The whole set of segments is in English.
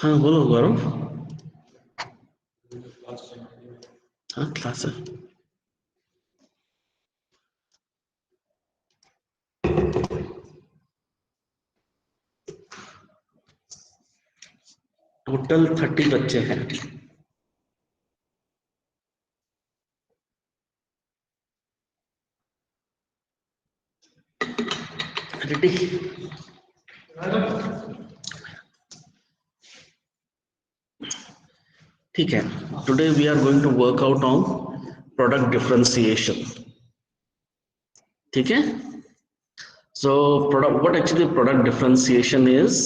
हाँ बोलो गौरव। हाँ क्लास है। टोटल 30 बच्चे हैं। रेडी? ठीक है। Today we are going to work out on product differentiation. ठीक है। So product, what actually product differentiation is?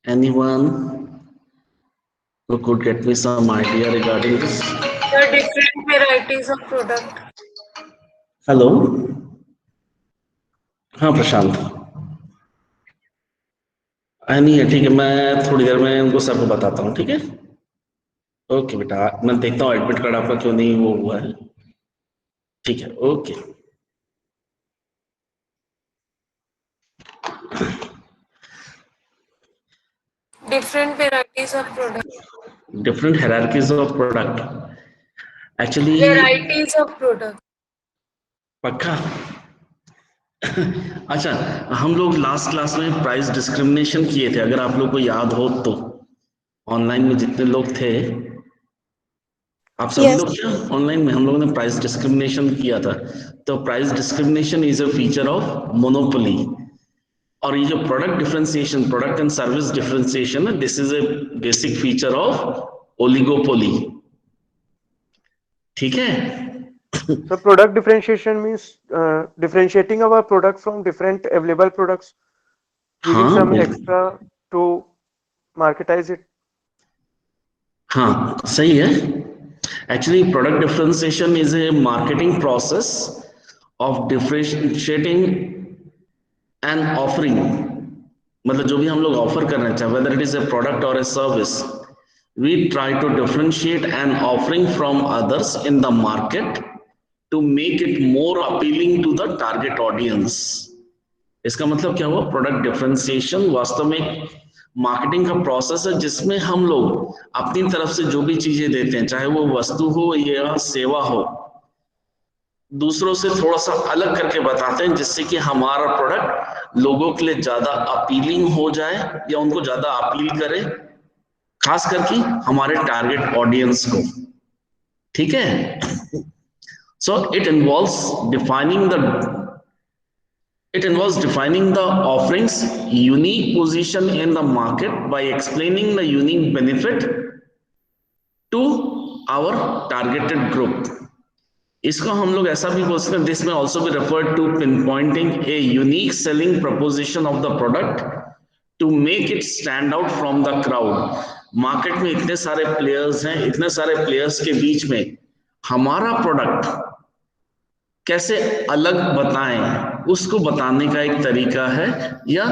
Anyone who could get me some idea regarding this? The different varieties of product. Hello, हाँ प्रशांत। नहीं है, ठीक है, मैं थोड़ी देर में उनको सबको बताता हूँ। ठीक है, ओके बेटा, मैं देखता हूँ एडमिट कार्ड आपका क्यों नहीं वो हुआ है। ठीक है, okay. Different varieties of product. Different hierarchies of product. Actually, Varieties of product. पक्का? अच्छा, हम लोग लास्ट क्लास में प्राइस डिस्क्रिमिनेशन किए थे, अगर आप लोग को याद हो तो। ऑनलाइन में जितने लोग थे, आप सभी लोग क्या ऑनलाइन में हम लोगों ने प्राइस डिस्क्रिमिनेशन किया था। तो price discrimination is a feature of monopoly. और ये जो product differentiation, product and service differentiation है, this is a basic feature of oligopoly. ठीक है। So product differentiation means differentiating our product from different available products, giving हाँ some extra to marketize it. हाँ सही है। Actually, product differentiation is a marketing process of differentiating an offering. मतलब जो भी हम लोग ऑफर कर रहे हैं, चाहे whether it is a product or a service, we try to differentiate an offering from others in the market to make it more appealing to the target audience. इसका मतलब क्या हुआ? प्रोडक्ट डिफरेंशिएशन वास्तव में मार्केटिंग का process है जिसमें हम लोग अपनी तरफ से जो भी चीजें देते हैं, चाहे वो वस्तु हो या सेवा हो, दूसरों से थोड़ा सा अलग करके बताते हैं, जिससे कि हमारा प्रोडक्ट लोगों के लिए ज्यादा अपीलिंग हो जाए या उनको ज्यादा अपील करे, खास करके हमारे टारगेट ऑडियंस को। ठीक है। सो it involves defining the offering's unique position in the market by explaining the unique benefit to our targeted group. इसको हम लोग ऐसा भी बोल सकते हैं, दिस में also be referred to pinpointing a unique selling proposition of the product to make it stand out from the crowd. Market में इतने सारे प्लेयर्स हैं, इतने सारे प्लेयर्स के बीच में हमारा प्रोडक्ट कैसे अलग बताएं, उसको बताने का एक तरीका है, या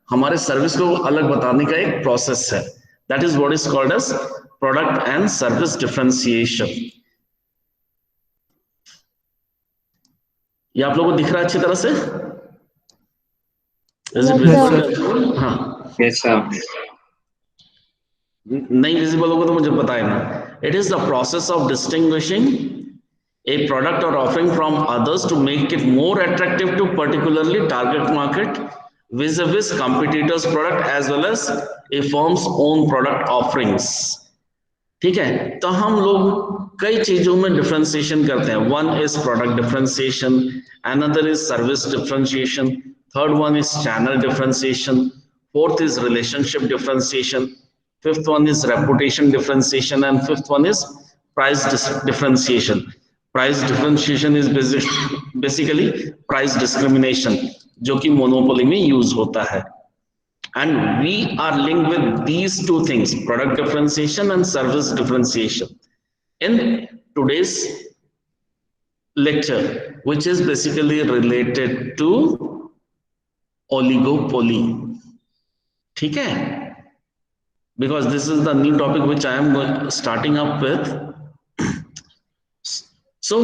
हमारे सर्विस को अलग बताने का एक प्रोसेस है। That is what is called as product and service differentiation. ये आप लोगों को दिख रहा है अच्छी तरह से? हाँ, नहीं विजिबल होगा तो मुझे बताएगा। It is the process of distinguishing a product or offering from others to make it more attractive to particularly target market vis-a-vis competitors product as well as a firm's own product offerings. ठीक है, तो हम लोग कई चीजों में differentiation करते हैं। One is product differentiation, another is service differentiation, third one is channel differentiation, fourth is relationship differentiation, fifth one is reputation differentiation and fifth one is price differentiation. Price differentiation is basically price discrimination, जो कि monopoly में use होता है। And we are linked with these two things, product differentiation and service differentiation, in today's lecture, which is basically related to oligopoly. ठीक है? Because this is the new topic which I am starting up with. So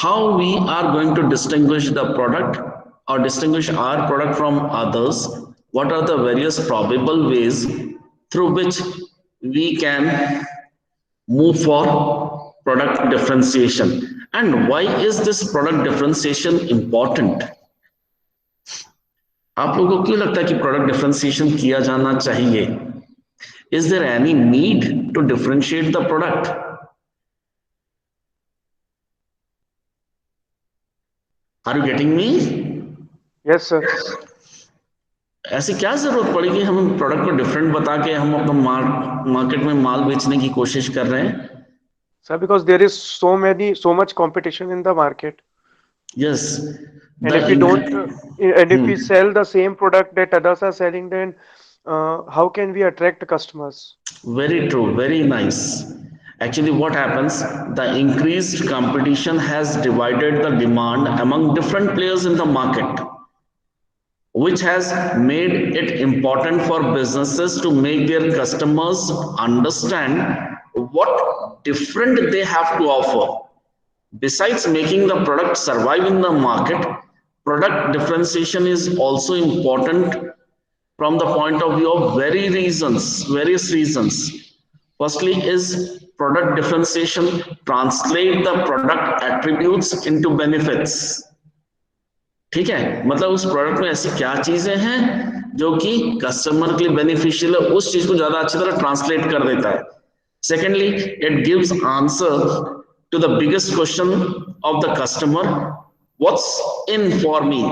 how we are going to distinguish the product or distinguish our product from others, what are the various probable ways through which we can move for product differentiation, and why is this product differentiation important? आप लोगों को क्यों लगता है कि product differentiation किया जाना चाहिए? Is there any need to differentiate the product? Are you getting me? Yes, sir. ऐसी क्या जरूरत पड़ेगी हम प्रोडक्ट को डिफरेंट बता के हम अपना मार्केट में माल बेचने की कोशिश कर रहे हैं? Sir, because there is so much competition in the market. Yes. And if we don't, and if we sell the same product that others are selling, then how can we attract customers? Very true, very nice. Actually, what happens? The increased competition has divided the demand among different players in the market, which has made it important for businesses to make their customers understand what different they have to offer. Besides making the product survive in the market, product differentiation is also important from the point of view of various reasons. Firstly is product differentiation translate the product attributes into benefits. ठीक है, मतलब उस product में ऐसी क्या चीजें हैं जो कि कस्टमर के लिए बेनिफिशियल है, उस चीज को ज्यादा अच्छी तरह ट्रांसलेट कर देता है. Secondly, it gives answer to the biggest question of the customer, what's in for me?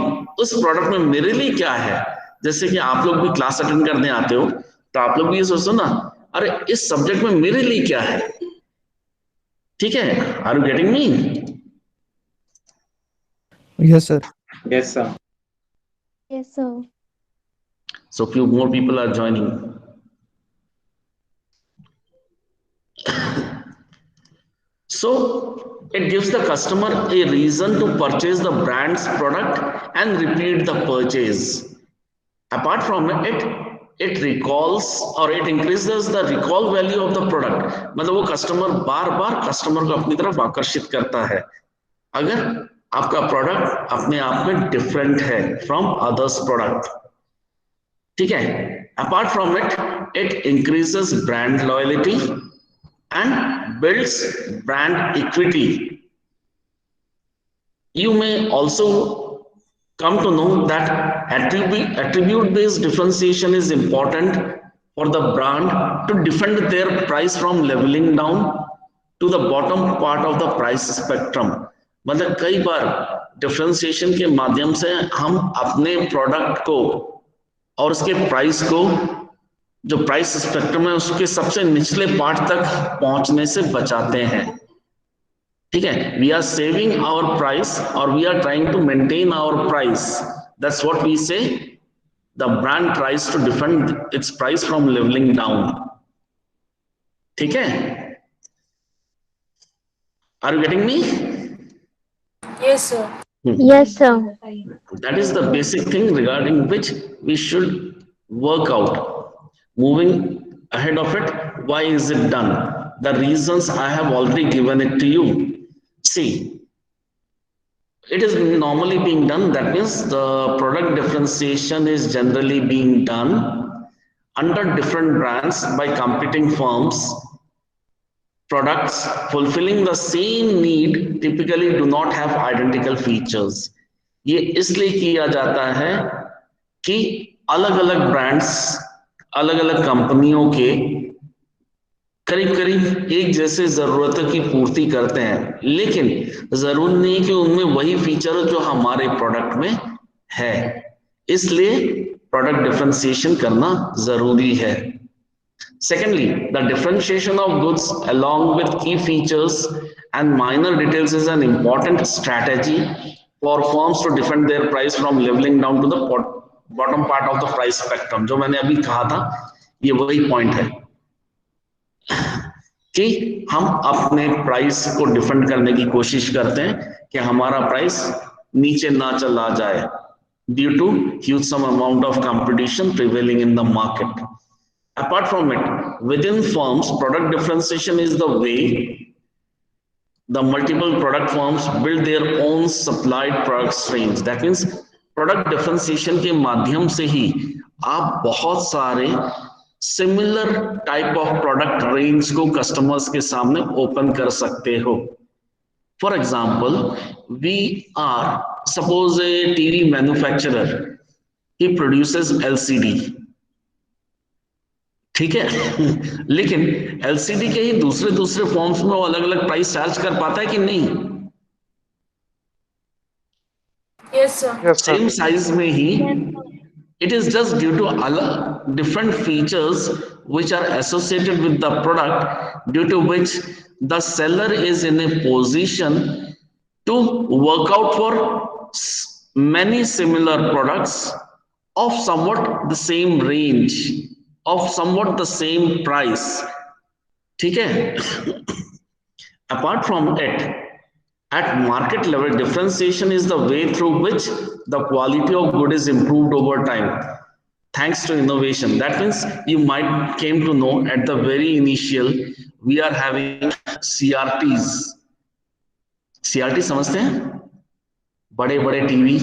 उस प्रोडक्ट में मेरे लिए क्या है? जैसे कि आप लोग भी क्लास अटेंड करने आते हो तो आप लोग भी ये सोचते हो ना, अरे इस सब्जेक्ट में मेरे लिए क्या है? ठीक है, are you getting me? Yes, sir. Yes, sir. Yes, sir. So few more people are joining. So it gives the customer a reason to purchase the brand's product and repeat the purchase. Apart from it, it recalls or it increases the recall value of the product. मतलब वो customer बार बार customer को अपनी तरफ आकर्षित करता है अगर आपका प्रोडक्ट अपने आप में डिफरेंट है फ्रॉम अदर्स प्रोडक्ट. ठीक है. Apart from it, it increases brand loyalty and builds brand equity. You may also come to know that attribute based differentiation is important for the brand to defend their price from leveling down to the bottom part of the price spectrum. मतलब कई बार differentiation के माध्यम से हम अपने product को और उसके प्राइस को जो प्राइस स्पेक्ट्रम है उसके सबसे निचले पार्ट तक पहुंचने से बचाते हैं. ठीक है, we are saving our price और we are trying to maintain our price. That's what we say the brand tries to defend its price from leveling down. ठीक है, are you getting me? Yes, sir. Yes, sir. That is the basic thing regarding which we should work out. Moving ahead of it, why is it done? The reasons I have already given it to you. See, it is normally being done. That means the product differentiation is generally being done under different brands by competing firms. Products fulfilling the same need typically do not have identical features. ये इसलिए किया जाता है कि अलग अलग brands अलग अलग कंपनियों के करीब करीब एक जैसे जरूरतों की पूर्ति करते हैं, लेकिन जरूर नहीं कि उनमें वही फीचर जो हमारे प्रोडक्ट में है. इसलिए प्रोडक्ट डिफरेंशिएशन करना जरूरी है. Secondly, the differentiation of goods along with key features and minor details is an important strategy for firms to defend their price from leveling down to the bottom part of the price spectrum. जो मैंने अभी कहा था ये वही point है कि हम अपने प्राइस को डिफेंड करने की कोशिश करते हैं कि हमारा प्राइस नीचे ना चला जाए due to huge some amount of competition prevailing in the market. Apart from it, within firms, product differentiation is the way the multiple product firms build their own supplied product streams. That means product differentiation के माध्यम से ही आप बहुत सारे similar type of product range को customers के सामने ओपन कर सकते हो. For example, we are suppose a TV manufacturer, he produces LCD. ठीक है. लेकिन एलसीडी के ही दूसरे दूसरे फॉर्म्स में वो अलग अलग प्राइस चार्ज कर पाता है कि नहीं? Yes, sir. Yes, sir. Same size में ही it is just due to different features which are associated with the product, due to which the seller is in a position to work out for many similar products of somewhat the same range, of somewhat the same price. ठीक है. Apart from it, at market level, differentiation is the way through which the quality of good is improved over time thanks to innovation. That means you might came to know at the very initial we are having CRTs. CRT समझते हैं? बड़े बड़े TV.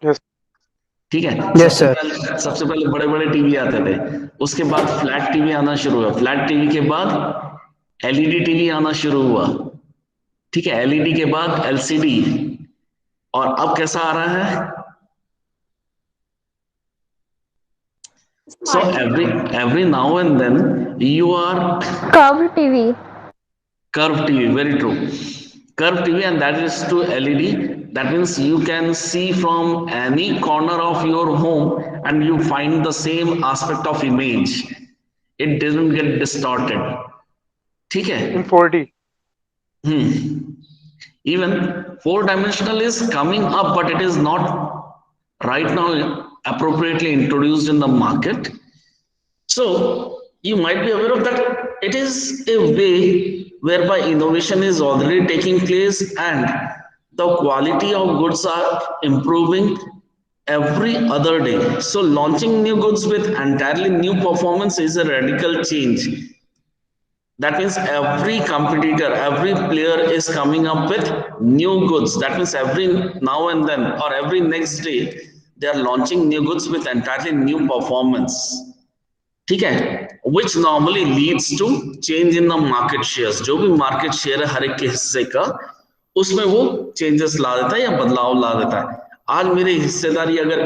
Yes. ठीक है. Yes, sir. सबसे पहले बड़े बड़े टीवी आते थे. उसके बाद फ्लैट टीवी आना शुरू हुआ. फ्लैट टीवी के बाद एलईडी टीवी आना शुरू हुआ. ठीक है. एलईडी के बाद एलसीडी, और अब कैसा आ रहा है? So every now and then you are Curved TV. curved TV, very true. Curved TV, and that is to LED. That means you can see from any corner of your home and you find the same aspect of image. It doesn't get distorted. ठीक है. In 4D. Even four-dimensional is coming up, but it is not right now appropriately introduced in the market. So you might be aware of that. It is a way whereby innovation is already taking place and the quality of goods are improving every other day. So launching new goods with entirely new performance is a radical change. That means every competitor, every player is coming up with new goods. That means every now and then or every next day they are launching new goods with entirely new performance. ठीक है. Which normally leads to change in the market shares. जो भी market share है हर एक के हिस्से का, उसमें वो changes ला देता है या बदलाव ला देता है. आज मेरी हिस्सेदारी अगर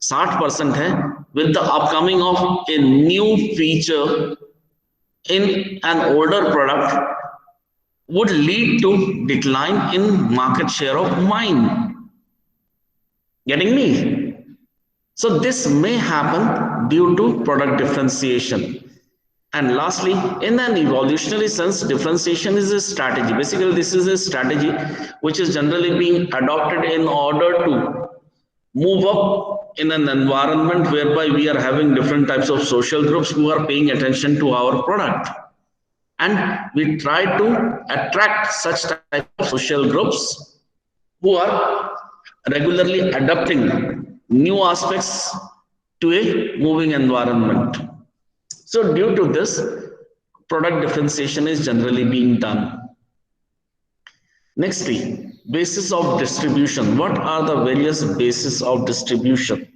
60% है, with the upcoming of a new feature in an older product would lead to decline in market share of mine. Getting me? So this may happen due to product differentiation. And lastly, in an evolutionary sense, differentiation is a strategy. Basically, this is a strategy which is generally being adopted in order to move up in an environment whereby we are having different types of social groups who are paying attention to our product. And we try to attract such type of social groups who are regularly adapting new aspects to a moving environment. So due to this, product differentiation is generally being done. Nextly, basis of distribution. What are the various bases of distribution?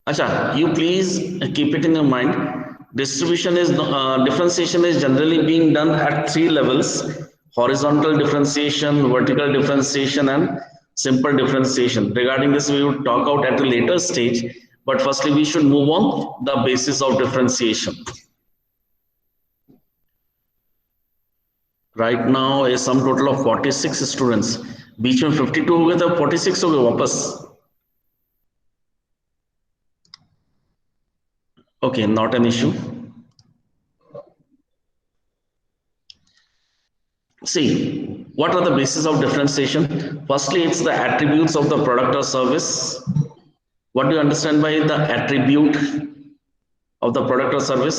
Acha, you please keep it in your mind. Distribution is differentiation is generally being done at 3 levels: horizontal differentiation, vertical differentiation, and simple differentiation. Regarding this, we will talk out at a later stage. But firstly, we should move on the basis of differentiation. Right now, a sum total of 46 students. बीच में 52 हो गए तो 46 हो गए वापस. Okay, not an issue. See, what are the bases of differentiation? Firstly, it's the attributes of the product or service. What do you understand by the attribute of the product or service?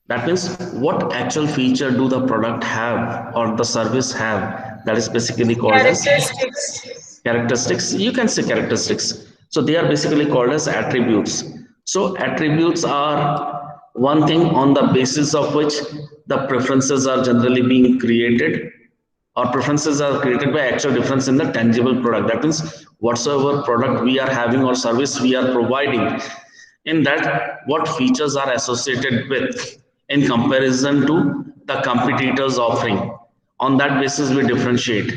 That means what actual feature do the product have or the service have? That is basically called Characteristics. as characteristics. You can say characteristics. So they are basically called as attributes. So attributes are one thing on the basis of which the preferences are generally being created, or preferences are created by actual difference in the tangible product. That means whatsoever product we are having or service we are providing, in that what features are associated with in comparison to the competitors offering. On that basis we differentiate.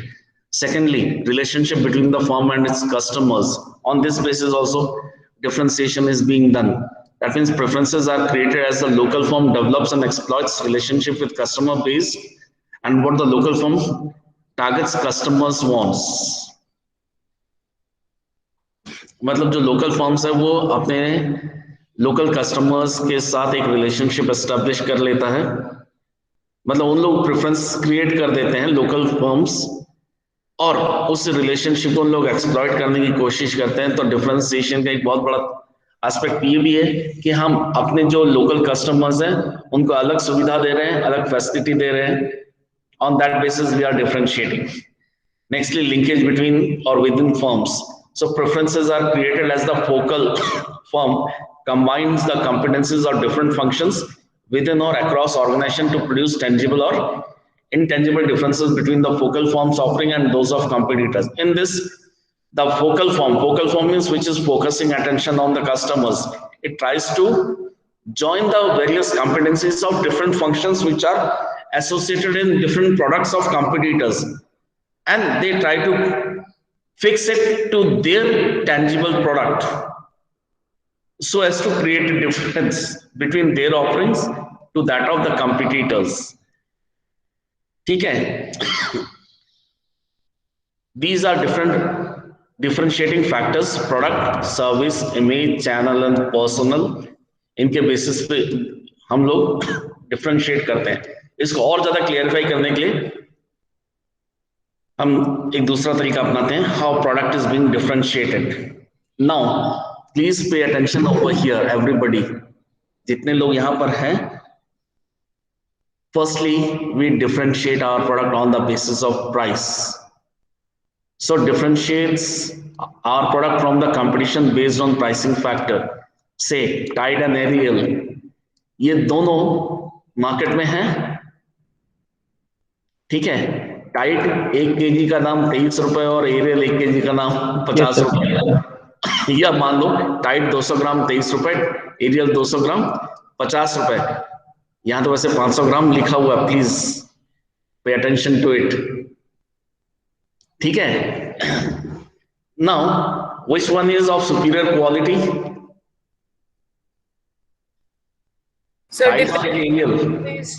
Secondly, relationship between the firm and its customers. On this basis also differentiation is being done. That means preferences are created as the local firm develops and exploits relationship with customer base and what the local firm targets customers wants. मतलब जो local firms है वो अपने local customers के साथ एक relationship establish कर लेता है, मतलब उन लोग प्रेफरेंस क्रिएट कर देते हैं लोकल फर्म्स और उस रिलेशनशिप को उन लोग एक्सप्लॉइट करने की कोशिश करते हैं। तो डिफरेंशिएशन का एक बहुत बड़ा एस्पेक्ट ये भी है कि हम अपने जो लोकल कस्टमर्स हैं उनको अलग सुविधा दे रहे हैं, अलग फैसिलिटी दे रहे हैं। On that basis we are differentiating. Nextly, linkage between or within firms. So preferences are created as the focal firm combines the competencies of different functions within or across organization to produce tangible or intangible differences between the focal firms offering and those of competitors. In this, the focal form means which is focusing attention on the customers. It tries to join the various competencies of different functions which are associated in different products of competitors, and they try to fix it to their tangible product so as to create a difference between their offerings to that of the competitors. ठीक है? These are different differentiating factors: product, service, image, channel and personal. इनके basis पे हम लोग differentiate करते हैं। इसको और ज्यादा क्लियरिफाई करने के लिए हम एक दूसरा तरीका अपनाते हैं, how product is being differentiated. Now please pay attention over here everybody, जितने लोग यहां पर हैं। Firstly we differentiate our product on the basis of price. So differentiates our product from the competition based on pricing factor. से Tide and Ariel, ये दोनों market में हैं, ठीक है? टाइड 1 kg का दाम 23 रुपए और एरियल 1 kg का दाम 50 रुपए। या मान लो टाइड 200 ग्राम 23 रुपए, एरियल 200 ग्राम 50 रुपए। यहां तो वैसे 500 ग्राम लिखा हुआ है, please pay attention to it, ठीक है? Now which one is of superior quality? Sir, Tied or aerial? depends.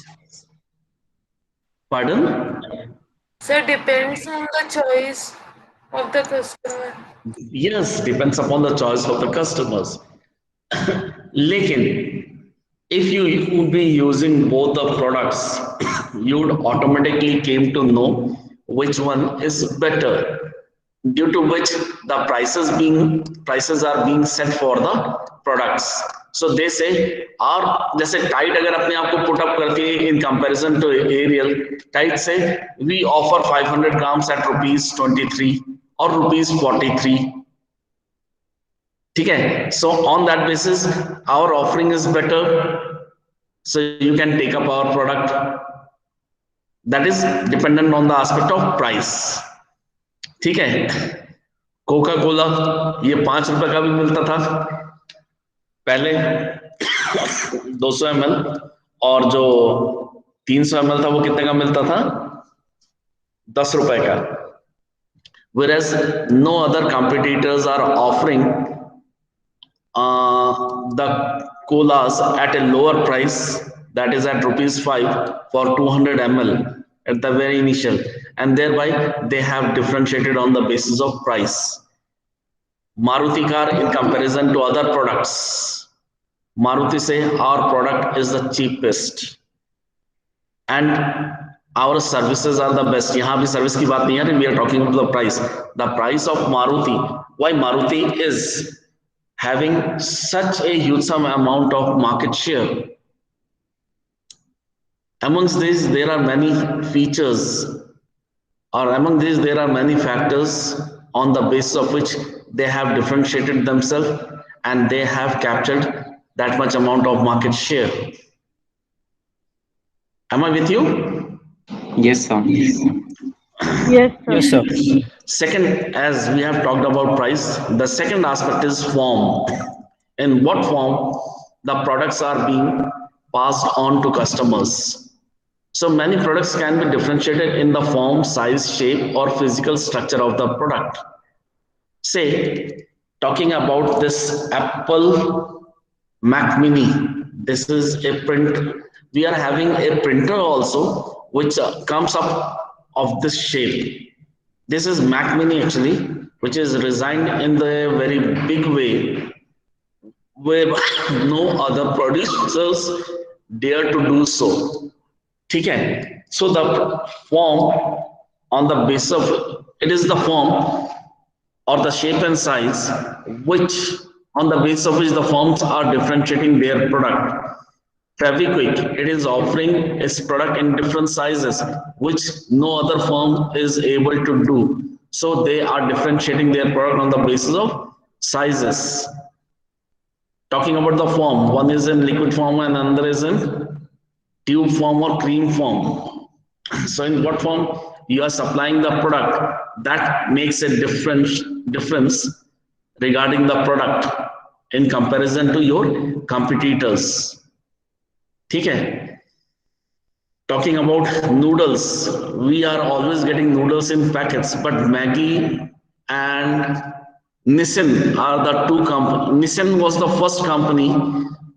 Pardon? Sir, depends on the choice of the customer. Yes, depends upon the choice of the customers. लेकिन if you would be using both the products, you would automatically came to know which one is better, due to which the prices are being set for the products. So they say, और जैसे Tide अगर अपने आप को put up करती है in comparison to Ariel, Tide से we offer 500 grams at ₹23 और ₹43, ठीक है? So on that basis our offering is better, so you can take up our product. That is dependent on the aspect of price, ठीक है? Coca Cola ये 5 रुपए का भी मिलता था पहले 200 ml, और जो 300 ml था वो कितने का मिलता था? 10 रुपए का। Whereas no other competitors are offering the colas at a lower price, that is at ₹5 for 200 ml at the very initial, and thereby they have differentiated on the basis of price. Maruti car in comparison to other products, Maruti say our product is the cheapest and our services are the best. यहाँ भी service की बात नहीं है, we are talking about the price. The price of Maruti, why Maruti is having such a huge amount of market share? Amongst these there are many features, or among these there are many factors on the basis of which they have differentiated themselves and they have captured that much amount of market share. Am I with you? Yes, sir. Yes, sir. Yes, sir. Second, as we have talked about price, the second aspect is form. In what form the products are being passed on to customers. So many products can be differentiated in the form, size, shape, or physical structure of the product. Say, talking about this Apple Mac Mini, this is a print. We are having a printer also, which comes up of this shape. This is Mac Mini actually, which is designed in the very big way where no other producers dare to do so. ठीक है? So the form on the basis of it is the form or the shape and size which on the basis of which the firms are differentiating their product. Fevikwik, it is offering its product in different sizes which no other firm is able to do. So they are differentiating their product on the basis of sizes. Talking about the form, one is in liquid form and another is in tube form or cream form. So in what form you are supplying the product, that makes a difference regarding the product in comparison to your competitors. ठीक है? Talking about noodles, we are always getting noodles in packets, but Maggi and Nissin are the two companies. Nissin was the first company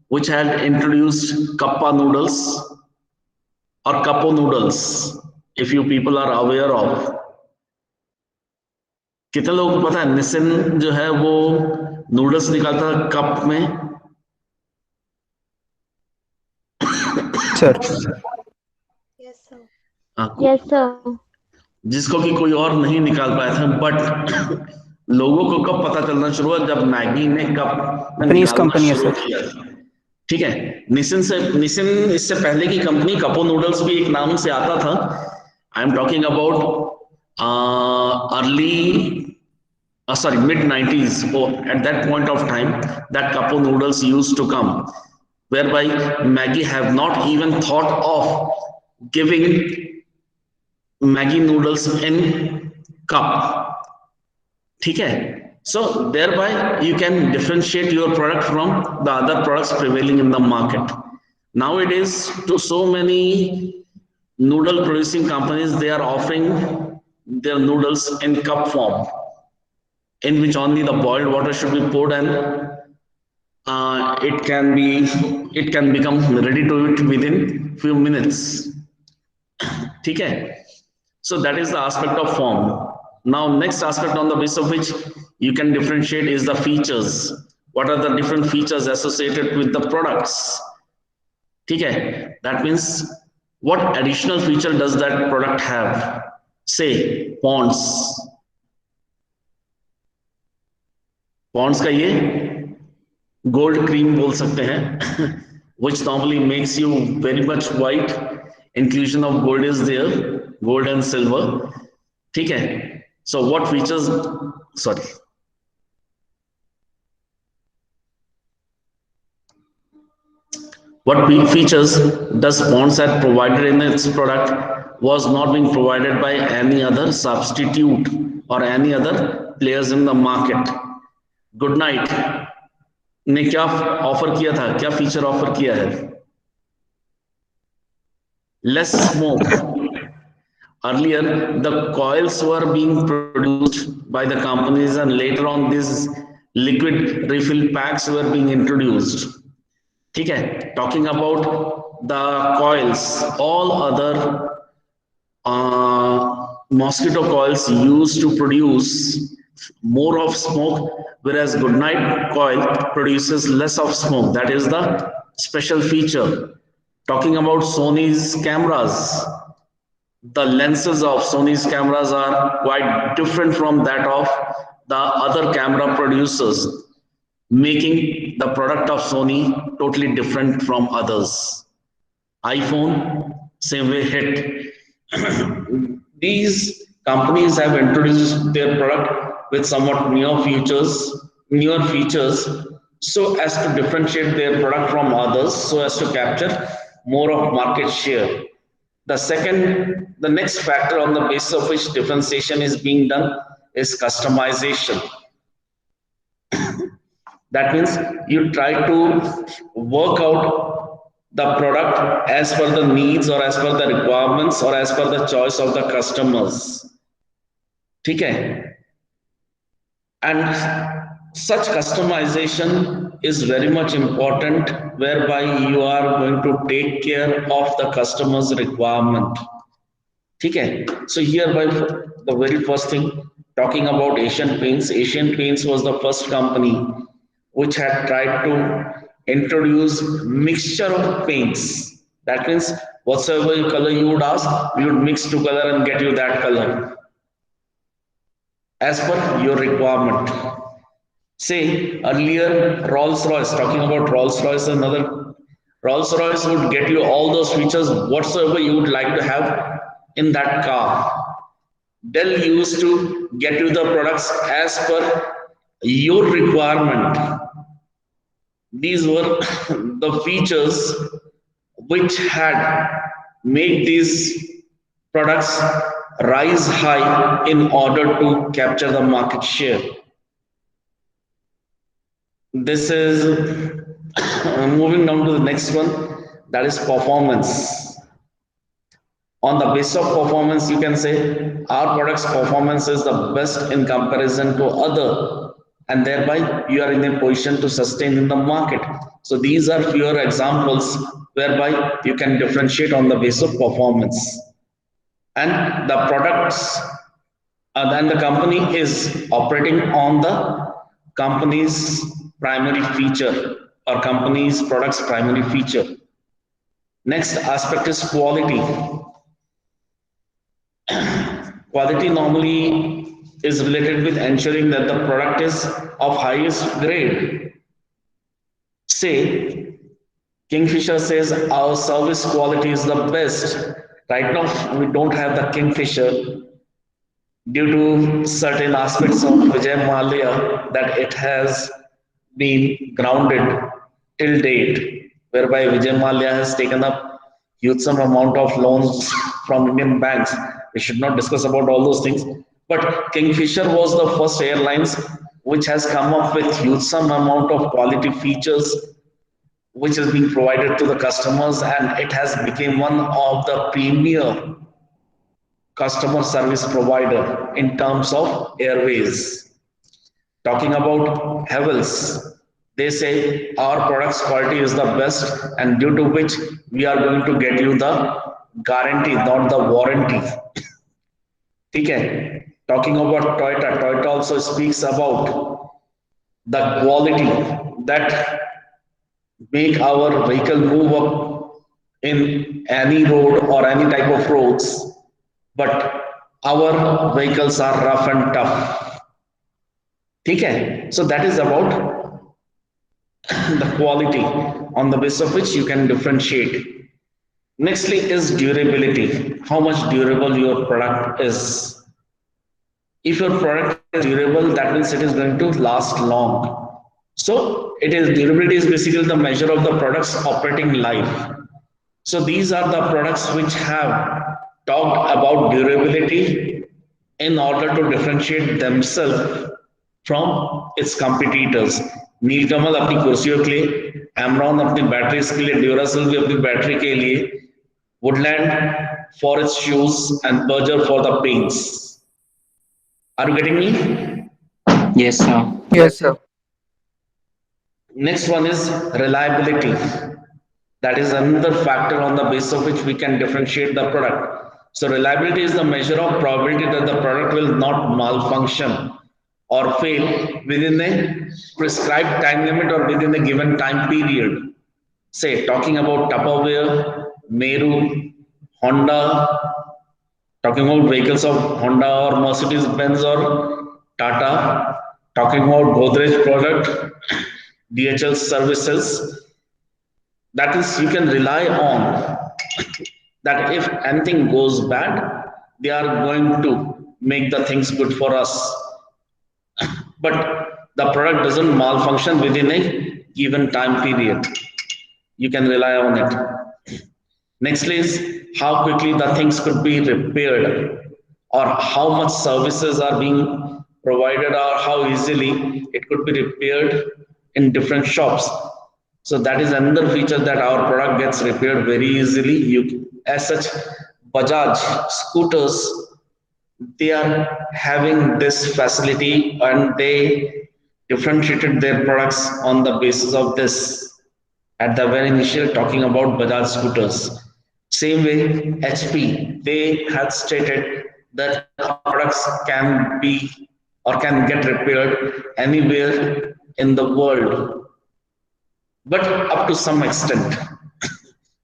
which had introduced Kappa noodles or Kapo noodles, if you people are aware of. कितने लोगों को पता है Nissin जो है वो noodles निकालता है कप में? Sir. Yes, sir. Yes, sir. जिसको कि कोई और नहीं निकाल पाया था, बट लोगों को कब पता चलना शुरू हुआ? जब मैगी ने कप में Japanese निकालना company है शुरू सर. किया। ठीक है, निसिन इससे पहले की कंपनी कपो नूडल्स भी एक नाम से आता था. I am talking about early mid 90s. At that point of time, that Kapo noodles used to come, whereby Maggi have not even thought of giving Maggi noodles in cup. ठीक है? So thereby you can differentiate your product from the other products prevailing in the market. Nowadays, to so many noodle producing companies, they are offering their noodles in cup form, in which only the boiled water should be poured and it can become ready to eat within few minutes. ठीक है? So that is the aspect of form. Now next aspect on the basis of which you can differentiate is the features. What are the different features associated with the products? ठीक है? That means what additional feature does that product have? Say Pond's. Pond's का ये gold cream बोल सकते हैं, which normally makes you very much white. Inclusion of gold is there, gold and silver. ठीक है? So what features? Sorry. What features does Pond's have provided in its product was not being provided by any other substitute or any other players in the market. Good night ने क्या offer किया था? क्या feature offer किया है? Less smoke. Earlier, the coils were being produced by the companies, and later on, these liquid refill packs were being introduced. ठीक है? Talking about the coils, all other mosquito coils used to produce more of smoke, whereas Goodnight coil produces less of smoke. That is the special feature. Talking about Sony's cameras, the lenses of Sony's cameras are quite different from that of the other camera producers, making the product of Sony totally different from others. iPhone, same way hit. These companies have introduced their product with somewhat newer features so as to differentiate their product from others, so as to capture more of market share. The next factor on the basis of which differentiation is being done is customization. That means you try to work out the product as per the needs or as per the requirements or as per the choice of the customers. Okay? And such customization is very much important, whereby you are going to take care of the customer's requirement. Okay? So here by the very first thing, talking about Asian Paints. Asian Paints was the first company which had tried to introduce mixture of paints. That means whatsoever color you would ask, we would mix together and get you that color as per your requirement. Say earlier Rolls-Royce, talking about Rolls-Royce, another Rolls-Royce would get you all those features whatsoever you would like to have in that car. Dell used to get you the products as per your requirement. These were the features which had made these products rise high in order to capture the market share. This is moving down to the next one, that is performance. On the basis of performance, you can say our product's performance is the best in comparison to other, and thereby you are in a position to sustain in the market. So these are fewer examples whereby you can differentiate on the basis of performance. And the products, and the company is operating on the company's primary feature or company's product's primary feature. Next aspect is quality. Quality normally is related with ensuring that the product is of highest grade. Say, Kingfisher says our service quality is the best. Right now, we don't have the Kingfisher due to certain aspects of Vijay Mallya that it has been grounded till date, whereby Vijay Mallya has taken up huge amount of loans from Indian banks. We should not discuss about all those things. But Kingfisher was the first airlines which has come up with huge amount of quality features which is being provided to the customers, and it has become one of the premier customer service provider in terms of airways. Talking about Havells, they say our product's quality is the best, and due to which we are going to get you the guarantee, not the warranty. Okay. Talking about Toyota, Toyota also speaks about the quality that make our vehicle move up in any road or any type of roads, but our vehicles are rough and tough. Okay. So that is about the quality on the basis of which you can differentiate. Nextly is durability. How much durable your product is. If your product is durable, that means it is going to last long. So durability is basically the measure of the product's operating life. So these are the products which have talked about durability in order to differentiate themselves from its competitors. नीलकमल अपनी कुर्सियों के लिए, Amron अपनी batteries के लिए, Duracell भी अपनी battery के लिए, Woodland for its shoes, and Berger for the paints. Are you getting me? Yes, sir. Yes, sir. Next one is reliability. That is another factor on the basis of which we can differentiate the product. So reliability is the measure of probability that the product will not malfunction or fail within a prescribed time limit or within a given time period. Say, talking about Tupperware, Meru, Honda, talking about vehicles of Honda or Mercedes-Benz or Tata, talking about Godrej product, DHL services. That is, you can rely on that if anything goes bad, they are going to make the things good for us. But The product doesn't malfunction within a given time period. You can rely on it. Next is how quickly the things could be repaired, or how much services are being provided, or how easily it could be repaired in different shops. So that is another feature, that our product gets repaired very easily. As such, Bajaj scooters, they are having this facility, and they differentiated their products on the basis of this at the very initial, talking about Bajaj scooters. Same way, HP, they had stated that our products can be or can get repaired anywhere in the world, but up to some extent.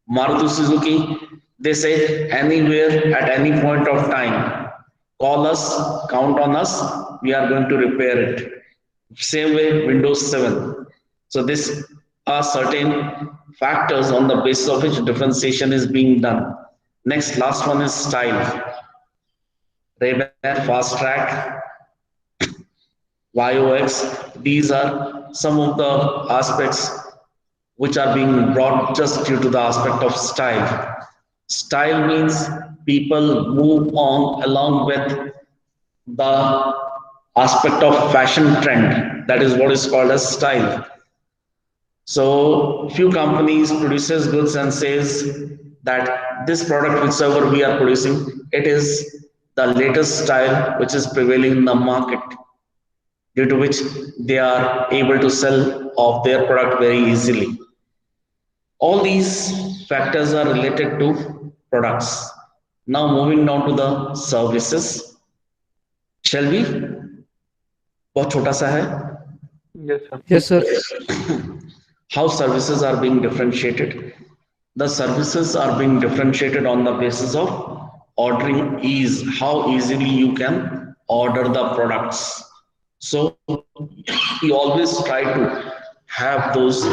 Maruti Suzuki, they say anywhere at any point of time, call us, count on us, we are going to repair it. Same way, Windows 7. So this are certain factors on the basis of which differentiation is being done. Next, last one is style. Ray-Ban, Fast Track, YOX. These are some of the aspects which are being brought just due to the aspect of style. Style means people move on along with the aspect of fashion trend. That is what is called as style. So few companies produces goods and says that this product whichever we are producing, it is the latest style which is prevailing in the market, due to which they are able to sell off their product very easily. All these factors are related to products. Now moving down to the services. Shall we? बहुत छोटा सा है. Yes, sir. Yes, sir. How services are being differentiated? The services are being differentiated on the basis of ordering ease, how easily you can order the products. So you always try to have those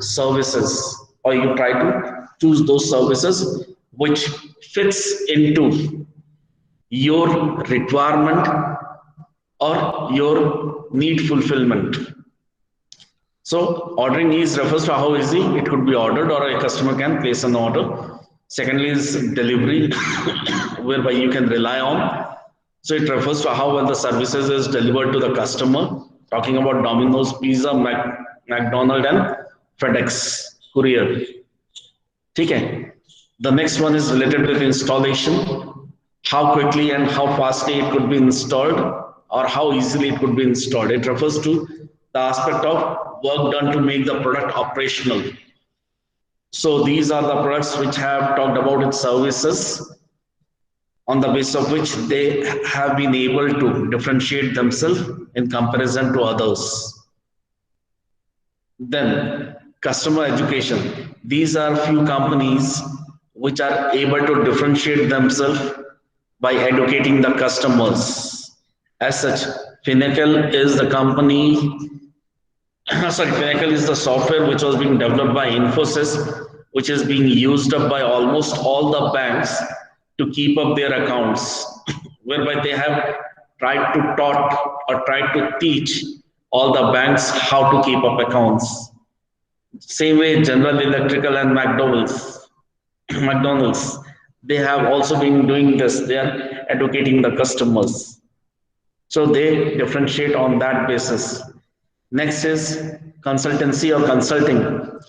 services, or you try to choose those services which fits into your requirement or your need fulfillment. So ordering ease refers to how easy it could be ordered, or a customer can place an order. Secondly is delivery, whereby you can rely on. So it refers to how well the services is delivered to the customer. Talking about Domino's Pizza, McDonald's and FedEx Courier. Okay. The next one is related with installation. How quickly and how fastly it could be installed, or how easily it could be installed. It refers to the aspect of work done to make the product operational. So these are the products which have talked about its services, on the basis of which they have been able to differentiate themselves in comparison to others. Then customer education. These are few companies which are able to differentiate themselves by educating the customers. As such, Finacle is the company, Finacle is the software which was being developed by Infosys, which is being used up by almost all the banks to keep up their accounts, whereby they have tried to taught or tried to teach all the banks how to keep up accounts. Same way, General Electrical and McDonald's, they have also been doing this. They are educating the customers. So they differentiate on that basis. Next is consultancy or consulting.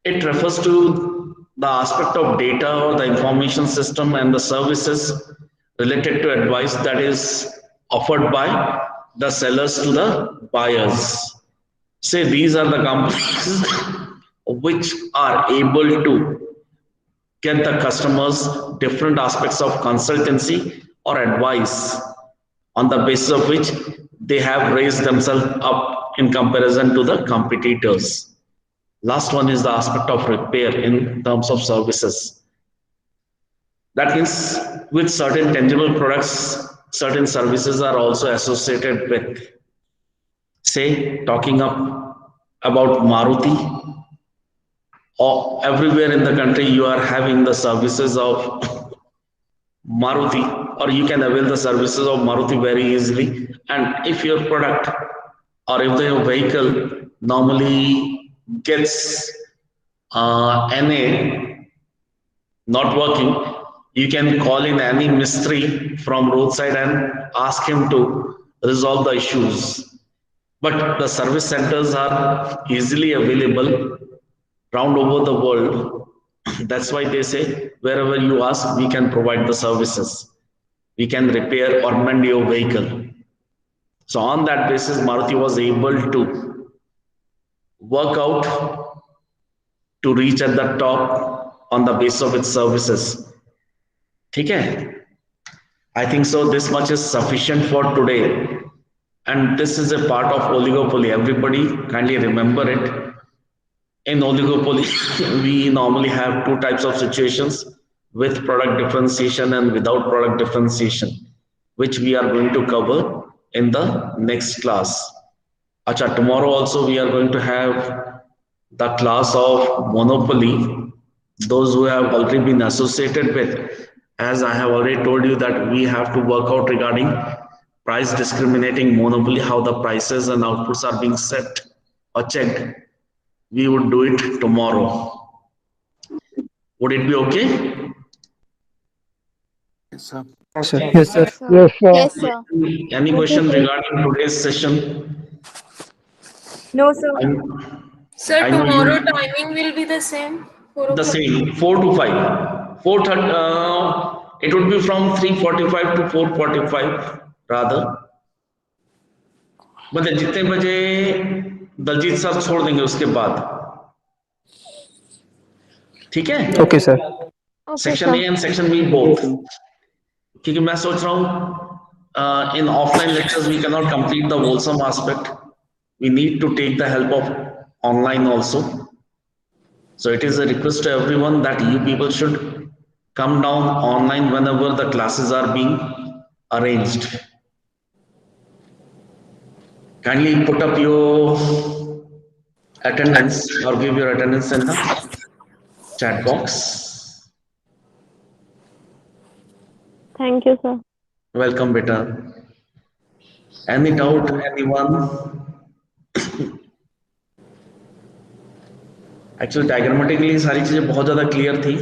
It refers to the aspect of data or the information system and the services related to advice that is offered by the sellers to the buyers. Say these are the companies which are able to get the customers different aspects of consultancy or advice, on the basis of which they have raised themselves up in comparison to the competitors. Last one is the aspect of repair in terms of services. That means with certain tangible products, certain services are also associated with. Say, talking up about Maruti, or everywhere in the country you are having the services of Maruti, or you can avail the services of Maruti very easily. And if your product or if the vehicle normally gets NA not working, you can call in any mystery from roadside and ask him to resolve the issues. But the service centers are easily available round over the world. That's why they say wherever you ask, we can provide the services. We can repair or mend your vehicle. So on that basis, Maruti was able to work out to reach at the top on the basis of its services. Okay, I think so. This much is sufficient for today. And this is a part of oligopoly. Everybody kindly remember it. In oligopoly, we normally have two types of situations, with product differentiation and without product differentiation, which we are going to cover in the next class. Acha, tomorrow also we are going to have the class of monopoly. Those who have already been associated with, as I have already told you that we have to work out regarding price discriminating monopoly, how the prices and outputs are being set or checked. We would do it tomorrow. Would it be okay? Sir. Yes, Yes, sir. sir. Yes, sir. Yes, sir. Any question regarding today's session? No, sir. Sir, I know tomorrow you timing will be the same. 4 the o'clock. same 4 to 5. 4:30. It would be from 3:45 to 4:45 rather. मतलब जितने बजे Daljit sir छोड़ देंगे उसके बाद, ठीक है? Okay, sir. Okay, section sir. A and section B both, क्योंकि मैं सोच रहा हूँ in offline lectures we can not complete the wholesome aspect, we need to take the help of online also. So it is a request to everyone that you people should come down online whenever the classes are being arranged. Kindly put up your attendance or give your attendance in the chat box. Thank you, sir. Welcome, beta. Any doubt, anyone? Actually, diagrammatically सारी चीजें बहुत ज्यादा clear थी.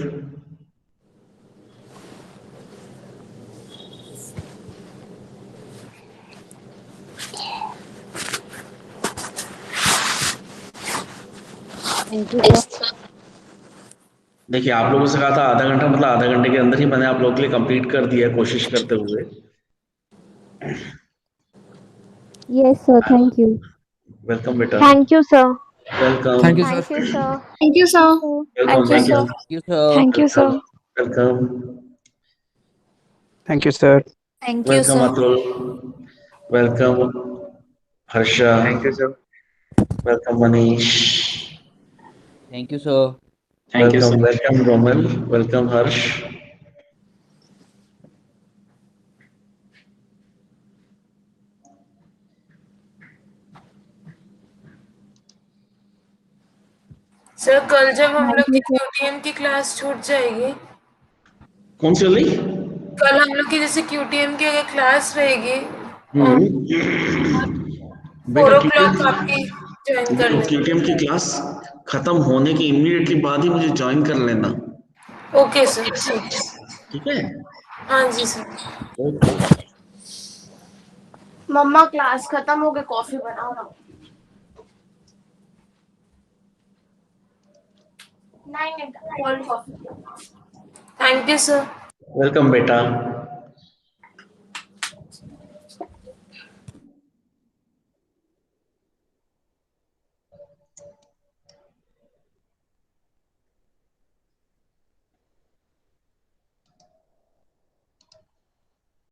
Thank you, sir. देखिए, आप लोगों से कहा था आधा घंटा, मतलब आधा घंटे के अंदर ही मैंने आप लोगों के लिए कंप्लीट कर दिया है, कोशिश करते हुए. Yes, sir. Thank you. Welcome बेटा. Thank you, sir. Welcome. Thank you, Thank sir. you, sir. Thank you, sir. Welcome. Thank you, sir. Thank you, sir. Thank you, sir. Welcome. Thank you, sir. Thank you, welcome sir. Atul. Welcome Harsha. Thank you, sir. Welcome Manish. Thank you, sir. Thank you, sir. Welcome. Welcome Roman. Welcome Harsh. Sir कल जब हम लोग की क्यूटीएम की class छूट जाएगी, कौन सी वाली? कल हम लोग की जैसे क्यूटीएम की अगर क्लास रहेगी, बेटा 4 o'clock आपकी ज्वाइन कर लेना. केटीएम की क्लास खत्म होने के इमीडिएटली बाद ही मुझे ज्वाइन कर लेना. ओके सर, ठीक है. ठीक है? हाँ जी सर. ओके. मम्मा क्लास खत्म हो गई, कॉफी बनाओ ना. नहीं cold coffee. Thank you sir. Welcome बेटा.